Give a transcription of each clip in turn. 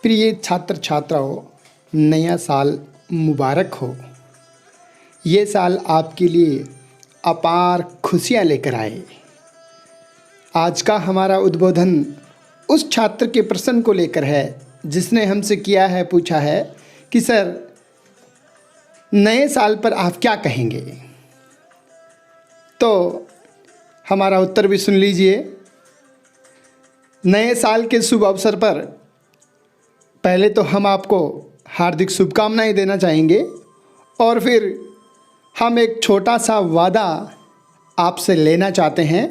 प्रिय छात्र छात्राओं, नया साल मुबारक हो। ये साल आपके लिए अपार खुशियाँ लेकर आए। आज का हमारा उद्बोधन उस छात्र के प्रश्न को लेकर है जिसने हमसे पूछा है कि सर, नए साल पर आप क्या कहेंगे। तो हमारा उत्तर भी सुन लीजिए। नए साल के शुभ अवसर पर पहले तो हम आपको हार्दिक शुभकामनाएं देना चाहेंगे और फिर हम एक छोटा सा वादा आपसे लेना चाहते हैं।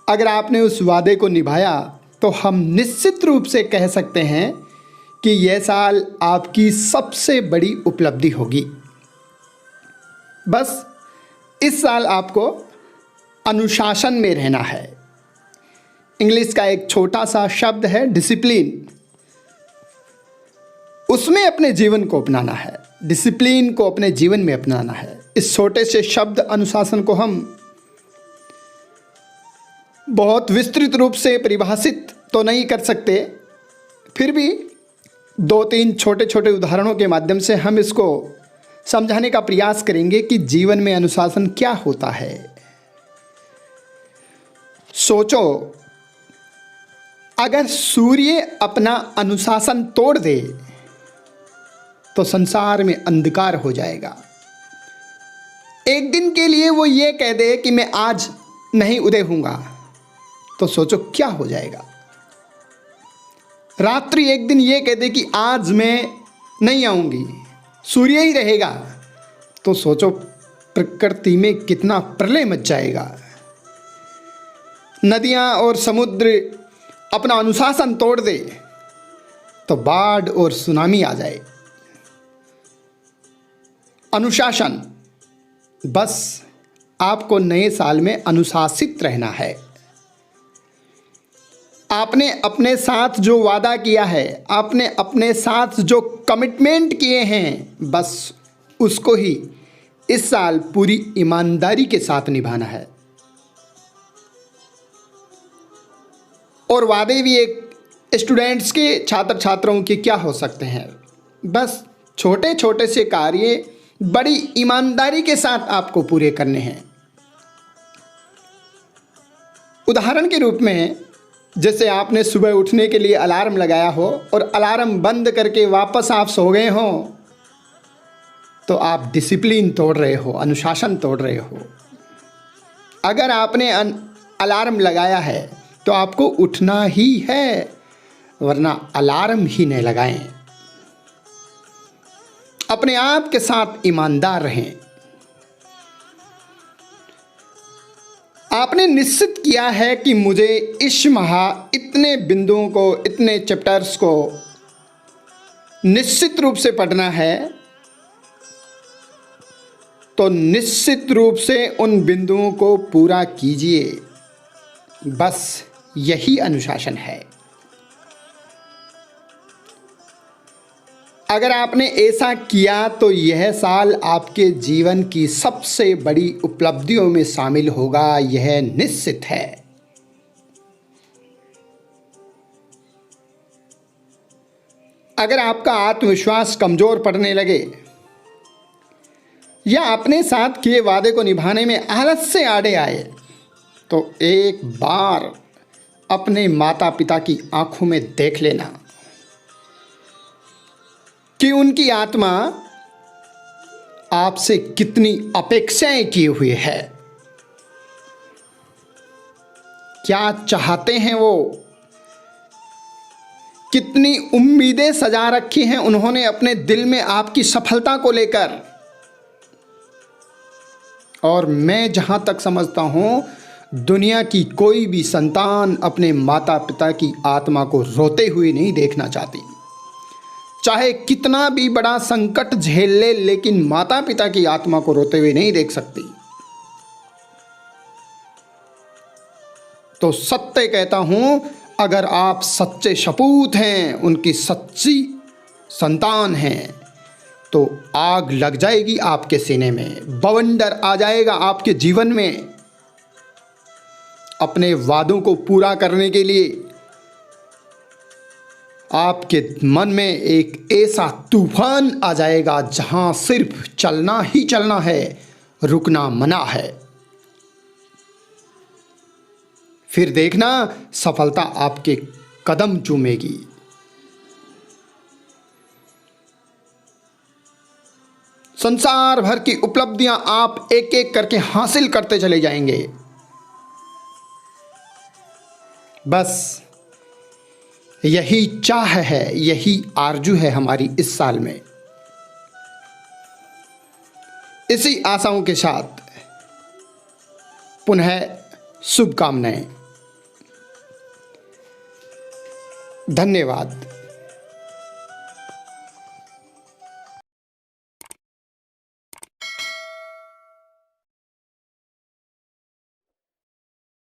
अगर आपने उस वादे को निभाया तो हम निश्चित रूप से कह सकते हैं कि यह साल आपकी सबसे बड़ी उपलब्धि होगी। बस इस साल आपको अनुशासन में रहना है। इंग्लिश का एक छोटा सा शब्द है डिसिप्लिन, उसमें अपने जीवन को अपनाना है। डिसिप्लिन को अपने जीवन में अपनाना है। इस छोटे से शब्द अनुशासन को हम बहुत विस्तृत रूप से परिभाषित तो नहीं कर सकते, फिर भी 2-3 छोटे छोटे उदाहरणों के माध्यम से हम इसको समझाने का प्रयास करेंगे कि जीवन में अनुशासन क्या होता है। सोचो, अगर सूर्य अपना अनुशासन तोड़ दे तो संसार में अंधकार हो जाएगा। एक दिन के लिए वो ये कह दे कि मैं आज नहीं उदय होऊंगा, तो सोचो क्या हो जाएगा। रात्रि एक दिन ये कह दे कि आज मैं नहीं आऊंगी, सूर्य ही रहेगा, तो सोचो प्रकृति में कितना प्रलय मच जाएगा। नदियां और समुद्र अपना अनुशासन तोड़ दे तो बाढ़ और सुनामी आ जाए। अनुशासन, बस आपको नए साल में अनुशासित रहना है। आपने अपने साथ जो वादा किया है, आपने अपने साथ जो कमिटमेंट किए हैं, बस उसको ही इस साल पूरी ईमानदारी के साथ निभाना है। और वादे भी एक स्टूडेंट्स के, छात्र छात्राओं के क्या हो सकते हैं। बस छोटे छोटे से कार्य बड़ी ईमानदारी के साथ आपको पूरे करने हैं। उदाहरण के रूप में, जैसे आपने सुबह उठने के लिए अलार्म लगाया हो और अलार्म बंद करके वापस आप सो गए हो, तो आप डिसिप्लिन तोड़ रहे हो, अनुशासन तोड़ रहे हो। अगर आपने अलार्म लगाया है तो आपको उठना ही है, वरना अलार्म ही नहीं लगाएं। अपने आप के साथ ईमानदार रहें। आपने निश्चित किया है कि मुझे इस माह इतने बिंदुओं को, इतने चैप्टर्स को निश्चित रूप से पढ़ना है, तो निश्चित रूप से उन बिंदुओं को पूरा कीजिए। बस यही अनुशासन है। अगर आपने ऐसा किया तो यह साल आपके जीवन की सबसे बड़ी उपलब्धियों में शामिल होगा, यह निश्चित है। अगर आपका आत्मविश्वास कमजोर पड़ने लगे या अपने साथ किए वादे को निभाने में आलस से आड़े आए, तो एक बार अपने माता पिता की आंखों में देख लेना कि उनकी आत्मा आपसे कितनी अपेक्षाएं किए हुए है। क्या चाहते हैं वो, कितनी उम्मीदें सजा रखी हैं उन्होंने अपने दिल में आपकी सफलता को लेकर। और मैं जहां तक समझता हूं, दुनिया की कोई भी संतान अपने माता पिता की आत्मा को रोते हुए नहीं देखना चाहती। चाहे कितना भी बड़ा संकट झेल ले, लेकिन माता पिता की आत्मा को रोते हुए नहीं देख सकती। तो सत्य कहता हूं, अगर आप सच्चे सपूत हैं, उनकी सच्ची संतान हैं, तो आग लग जाएगी आपके सीने में, बवंडर आ जाएगा आपके जीवन में। अपने वादों को पूरा करने के लिए आपके मन में एक ऐसा तूफान आ जाएगा जहां सिर्फ चलना ही चलना है, रुकना मना है। फिर देखना सफलता आपके कदम चूमेगी। संसार भर की उपलब्धियां आप एक एक करके हासिल करते चले जाएंगे। बस यही चाह है, यही आरजू है हमारी इस साल में। इसी आशाओं के साथ पुनः शुभकामनाएं। धन्यवाद।